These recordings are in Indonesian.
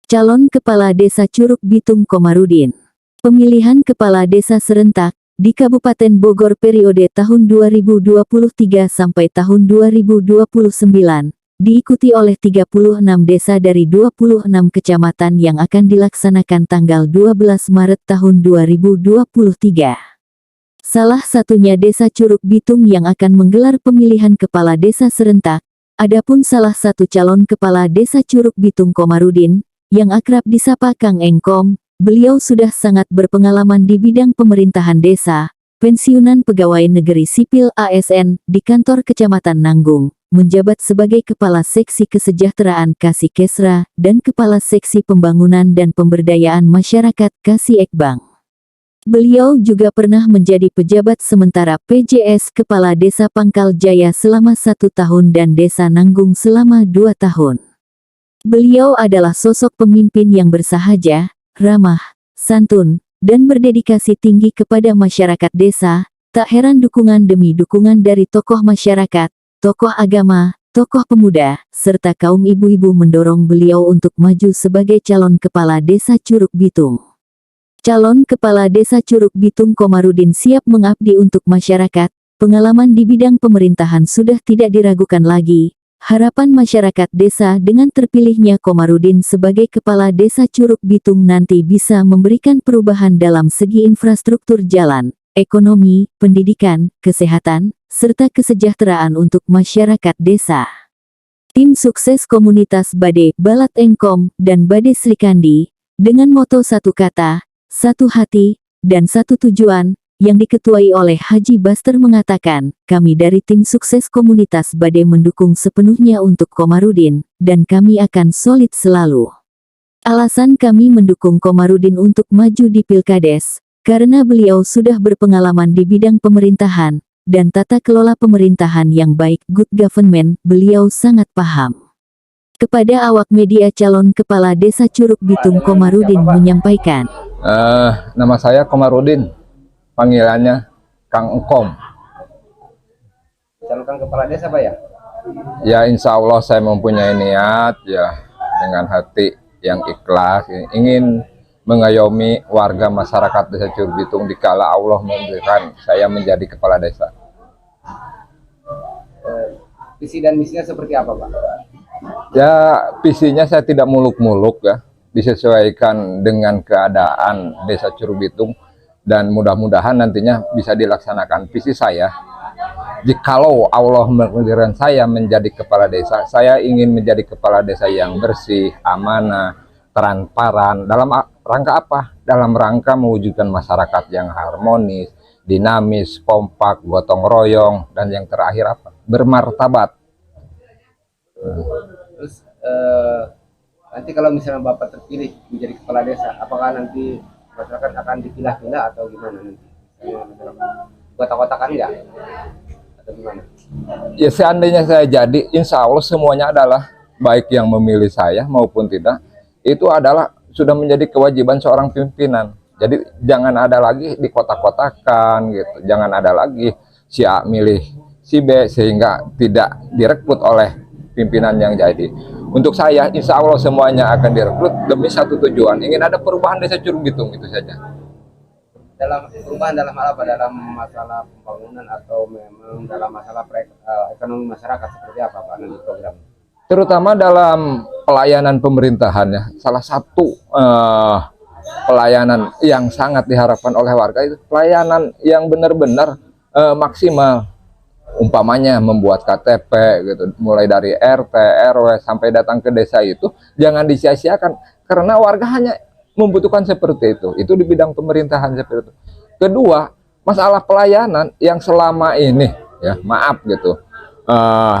Calon Kepala Desa Curug Bitung Komarudin. Pemilihan Kepala Desa serentak di Kabupaten Bogor periode tahun 2023 sampai tahun 2029 diikuti oleh 36 desa dari 26 kecamatan yang akan dilaksanakan tanggal 12 Maret tahun 2023. Salah satunya Desa Curug Bitung yang akan menggelar pemilihan kepala desa serentak. Adapun salah satu calon kepala desa Curug Bitung Komarudin, yang akrab disapa Kang Engkom, beliau sudah sangat berpengalaman di bidang pemerintahan desa, pensiunan pegawai negeri sipil ASN di kantor Kecamatan Nanggung, menjabat sebagai Kepala Seksi Kesejahteraan Kasih Kesra dan Kepala Seksi Pembangunan dan Pemberdayaan Masyarakat Kasih Ekbang. Beliau juga pernah menjadi pejabat sementara PJS Kepala Desa Pangkal Jaya selama 1 tahun dan Desa Nanggung selama 2 tahun. Beliau adalah sosok pemimpin yang bersahaja, ramah, santun, dan berdedikasi tinggi kepada masyarakat desa. Tak heran dukungan demi dukungan dari tokoh masyarakat, tokoh agama, tokoh pemuda, serta kaum ibu-ibu mendorong beliau untuk maju sebagai calon kepala desa Curug Bitung. Calon Kepala Desa Curug Bitung Komarudin siap mengabdi untuk masyarakat, pengalaman di bidang pemerintahan sudah tidak diragukan lagi. Harapan masyarakat desa dengan terpilihnya Komarudin sebagai Kepala Desa Curug Bitung nanti bisa memberikan perubahan dalam segi infrastruktur jalan, ekonomi, pendidikan, kesehatan, serta kesejahteraan untuk masyarakat desa. Tim sukses komunitas Bade Balat Engkom dan Bade Srikandi, dengan moto satu kata, satu hati, dan satu tujuan, yang diketuai oleh Haji Baster mengatakan, kami dari tim sukses komunitas Bade mendukung sepenuhnya untuk Komarudin, dan kami akan solid selalu. Alasan kami mendukung Komarudin untuk maju di Pilkades, karena beliau sudah berpengalaman di bidang pemerintahan, dan tata kelola pemerintahan yang baik, good government, beliau sangat paham. Kepada awak media calon Kepala Desa Curug Bitung Komarudin menyampaikan, nama saya Komarudin. Panggilannya Kang Engkom. Calonkan kepala desa Pak ya? Ya insya Allah saya mempunyai niat ya dengan hati yang ikhlas ingin mengayomi warga masyarakat Desa Curug Bitung dikala Allah memberikan saya menjadi kepala desa. Visi dan misinya seperti apa Pak? Ya visinya saya tidak muluk-muluk ya, disesuaikan dengan keadaan Desa Curug Bitung. Dan mudah-mudahan nantinya bisa dilaksanakan visi saya. Jikalau Allah mengirimkan saya menjadi kepala desa, saya ingin menjadi kepala desa yang bersih, amanah, transparan. Dalam rangka apa? Dalam rangka mewujudkan masyarakat yang harmonis, dinamis, kompak, gotong royong, dan yang terakhir apa? Bermartabat. Terus nanti kalau misalnya Bapak terpilih menjadi kepala desa, apakah nanti masyarakat akan dipilah-pilah atau gimana nanti? Kotak-kotakan nggak? Atau gimana? Ya seandainya saya jadi, insya Allah semuanya adalah baik yang memilih saya maupun tidak, itu adalah sudah menjadi kewajiban seorang pimpinan. Jadi jangan ada lagi di kotak-kotakan gitu, jangan ada lagi si A milih si B sehingga tidak direkrut oleh pimpinan yang jadi. Untuk saya, insya Allah semuanya akan direkrut demi satu tujuan, ingin ada perubahan Desa Curug Bitung, itu saja. Dalam perubahan dalam hal apa? Dalam masalah pembangunan atau memang dalam masalah ekonomi masyarakat seperti apa Pak nanti program? Terutama dalam pelayanan pemerintahan ya. Salah satu pelayanan yang sangat diharapkan oleh warga itu pelayanan yang benar-benar maksimal. Umpamanya membuat KTP gitu, mulai dari RT, RW sampai datang ke desa itu jangan disia-siakan karena warga hanya membutuhkan seperti itu. Itu di bidang pemerintahan seperti itu. Kedua, masalah pelayanan yang selama ini ya, maaf gitu.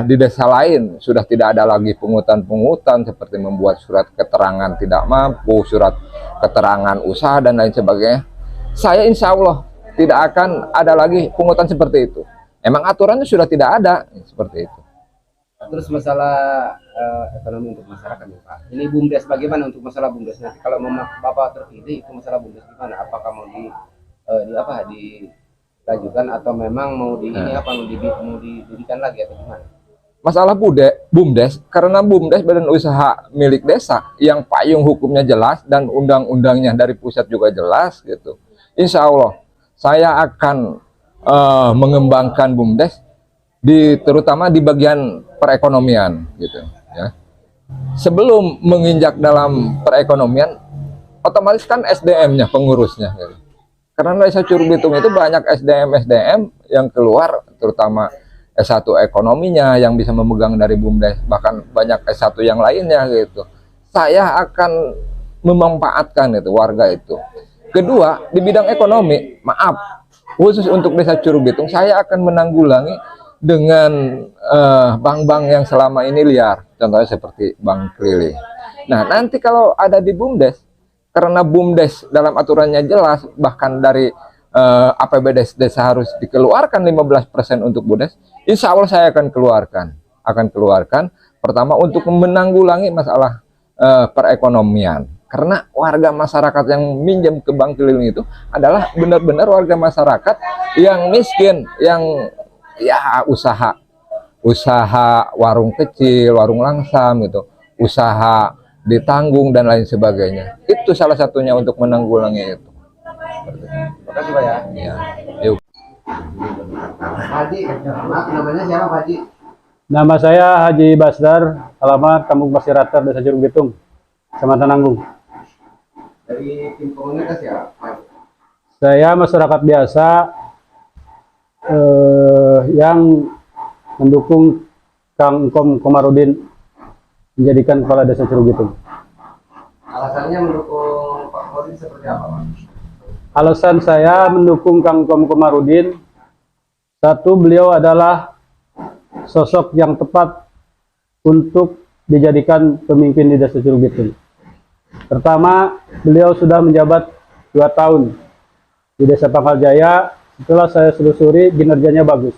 Di desa lain sudah tidak ada lagi pungutan-pungutan seperti membuat surat keterangan tidak mampu, surat keterangan usaha dan lain sebagainya. Saya insya Allah tidak akan ada lagi pungutan seperti itu. Emang aturannya sudah tidak ada seperti itu. Terus masalah ekonomi untuk masyarakat nih Pak. Ini BUMDes bagaimana untuk masalah BUMDes nanti kalau Bapak terpilih itu masalah BUMDes gimana? Apakah mau dilanjutkan atau memang mau didirikan lagi atau gimana? masalah BUMDes, karena BUMDes badan usaha milik desa yang payung hukumnya jelas dan undang-undangnya dari pusat juga jelas gitu. Insya Allah saya akan mengembangkan BUMDes terutama di bagian perekonomian gitu ya. Sebelum menginjak dalam perekonomian, otomatis kan SDM-nya, pengurusnya gitu. Karena desa Curug Bitung itu banyak SDM yang keluar, terutama S1 ekonominya yang bisa memegang dari BUMDes, bahkan banyak S1 yang lainnya gitu. Saya akan memanfaatkan itu warga itu. Kedua, di bidang ekonomi, maaf, khusus untuk desa Curug Bitung, saya akan menanggulangi dengan bank-bank yang selama ini liar, contohnya seperti Bank Keliling. Nah, nanti kalau ada di BUMDes, karena BUMDes dalam aturannya jelas, bahkan dari APBD desa harus dikeluarkan 15% untuk BUMDes, insya Allah saya akan keluarkan pertama untuk menanggulangi masalah perekonomian, karena warga masyarakat yang minjem ke Bank Keliling itu adalah benar-benar warga masyarakat yang miskin, yang ya usaha warung kecil, warung langsam gitu, usaha ditanggung dan lain sebagainya. Itu salah satunya untuk menanggulangi itu. Terima kasih Pak ya. Ya, yuk. Haji, maaf, namanya siapa Pak Haji? Nama saya Haji Basdar, alamat Kampung Pasir Atar, Desa Curug Bitung, Kecamatan Nanggung. Dari tim komunitas ya Pak? Saya masyarakat biasa yang mendukung Kang Kom Komarudin menjadikan kepala Desa Curug Bitung. Alasannya mendukung Pak Komarudin seperti apa Pak? Alasan saya mendukung Kang Kom Komarudin, satu, beliau adalah sosok yang tepat untuk dijadikan pemimpin di Desa Curug Bitung. Pertama, beliau sudah menjabat 2 tahun di Desa Pangkal Jaya. Setelah saya selusuri, kinerjanya bagus.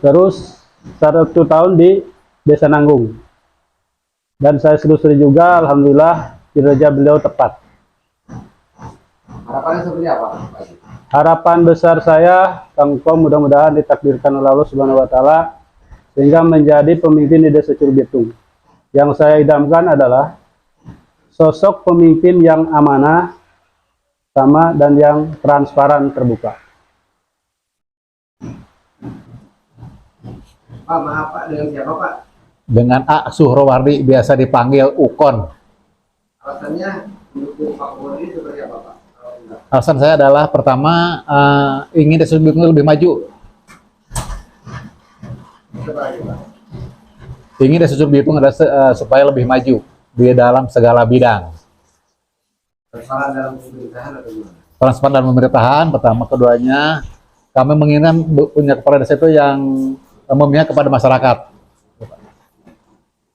Terus 1 tahun di Desa Nanggung, dan saya selusuri juga, alhamdulillah kinerja beliau tepat. Harapannya seperti apa Pak? Harapan besar saya, Kang Kom mudah-mudahan ditakdirkan oleh Allah Subhanahu wa Ta'ala sehingga menjadi pemimpin di Desa Curug Bitung. Yang saya idamkan adalah sosok pemimpin yang amanah, sama, dan yang transparan, terbuka. Pak, maaf Pak, dengan siapa Pak? Dengan A. Suhrowardi, biasa dipanggil Ukon. Alasannya mendukung Pak Komarudin seperti apa Pak? Alasan saya adalah pertama, ingin Desa Curug Bitung lebih maju. Seperti Pak? Ingin Desa Curug Bitung supaya lebih maju di dalam segala bidang. Transparan dalam pemerintahan atau gimana? Transparan dalam pemerintahan, pertama. Keduanya, kami menginginkan punya kepala desa itu yang memihak kepada masyarakat.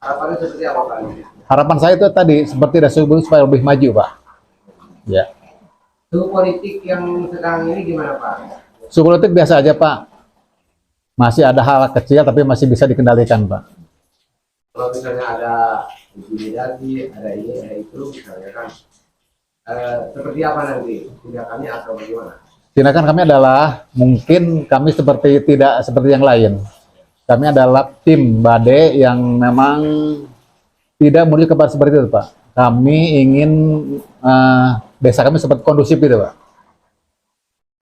Harapannya seperti apa Pak? Harapan saya itu tadi, seperti Desa Curug Bitung supaya lebih maju, Pak. Ya. Suhu politik yang sedang ini gimana Pak? Suhu politik biasa aja, Pak. Masih ada hal kecil, tapi masih bisa dikendalikan, Pak. Kalau misalnya ada intimidasi, ada ini, ada itu, misalnya kan, seperti apa nanti tindakannya atau bagaimana? Tindakan kami adalah, mungkin kami tidak seperti yang lain. Kami adalah tim Bade yang memang tidak menuju kepada seperti itu, Pak. Kami ingin desa kami seperti kondusif gitu, Pak.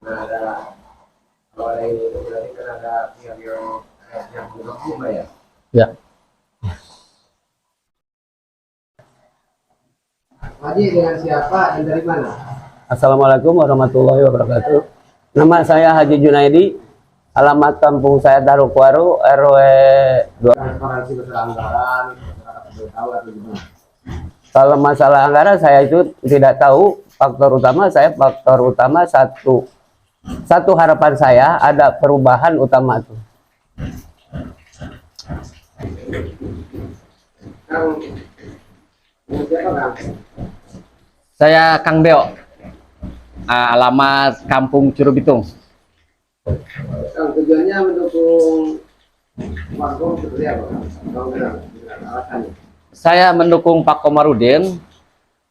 Nah, kalau ada ini, berarti kan ada pihak yang mendukung Pak ya? Ya. Haji, dengan siapa dan dari mana? Assalamualaikum warahmatullahi wabarakatuh. Nama saya Haji Junaidi, alamat kampung saya Tarukwaru, RW 2. Transparansi masalah anggaran, masyarakat tahu atau gimana? Kalau masalah anggaran saya itu tidak tahu. Faktor utama satu harapan saya ada perubahan utama itu. Kang, siapa Kang? Saya Kang Deo, alamat Kampung Curug Bitung. Kang, tujuannya mendukung warga seperti apa Kang? Kalau benar, alasannya. Saya mendukung Pak Komarudin,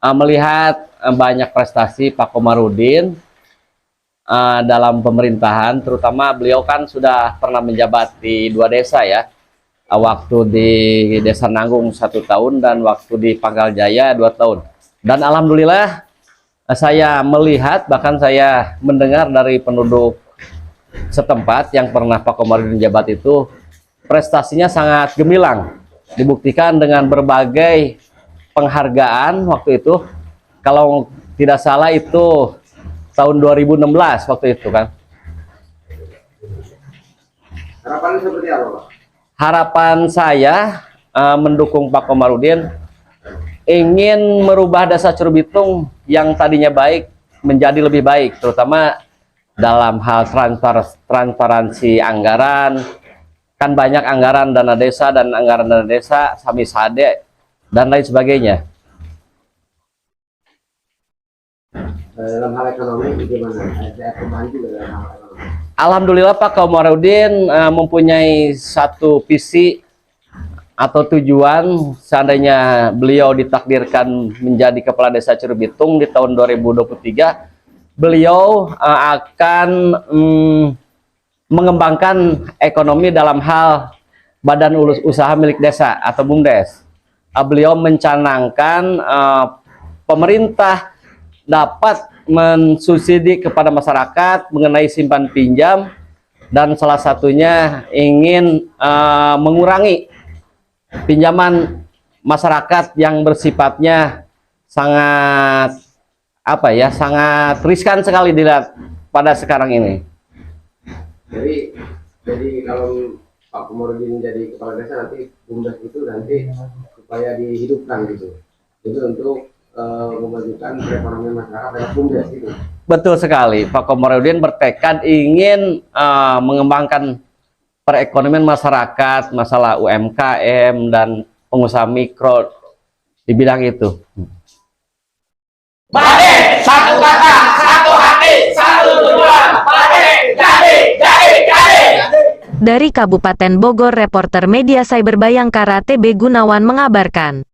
melihat banyak prestasi Pak Komarudin, dalam pemerintahan, terutama beliau kan sudah pernah menjabat di 2 desa ya. Waktu di Desa Nanggung 1 tahun dan waktu di Pangkal Jaya 2 tahun. Dan alhamdulillah saya melihat, bahkan saya mendengar dari penduduk setempat yang pernah Pak Komarudin menjabat itu, prestasinya sangat gemilang. Dibuktikan dengan berbagai penghargaan waktu itu. Kalau tidak salah itu tahun 2016 waktu itu kan. Harapannya seperti apa, Pak? Harapan saya mendukung Pak Komarudin, ingin merubah Desa Curugbitung yang tadinya baik menjadi lebih baik, terutama dalam hal transparansi anggaran. Kan banyak anggaran dana desa dan anggaran dana desa, samisade dan lain sebagainya. Dalam hal ekonomi bagaimana? Ada perubahan juga dalam hal ekonomi. Alhamdulillah Pak Komarudin mempunyai satu visi atau tujuan. Seandainya beliau ditakdirkan menjadi Kepala Desa Curugbitung di tahun 2023, beliau akan mengembangkan ekonomi dalam hal badan usaha milik desa atau BUMDes. Beliau mencanangkan pemerintah dapat mensubsidi kepada masyarakat mengenai simpan pinjam, dan salah satunya ingin mengurangi pinjaman masyarakat yang bersifatnya sangat sangat riskan sekali dilihat pada sekarang ini. Jadi kalau Pak Komarudin jadi kepala desa, nanti BUMDes itu nanti supaya dihidupkan gitu. Itu untuk memajukan perekonomian masyarakat lewat BUMDes gitu. Betul sekali, Pak Komarudin bertekad ingin mengembangkan perekonomian masyarakat, masalah UMKM dan pengusaha mikro di bidang itu. Bade, satu kata, satu hati, satu tujuan. Bade, jadi. Dari Kabupaten Bogor, reporter media Cyber Bayangkara TB Gunawan mengabarkan.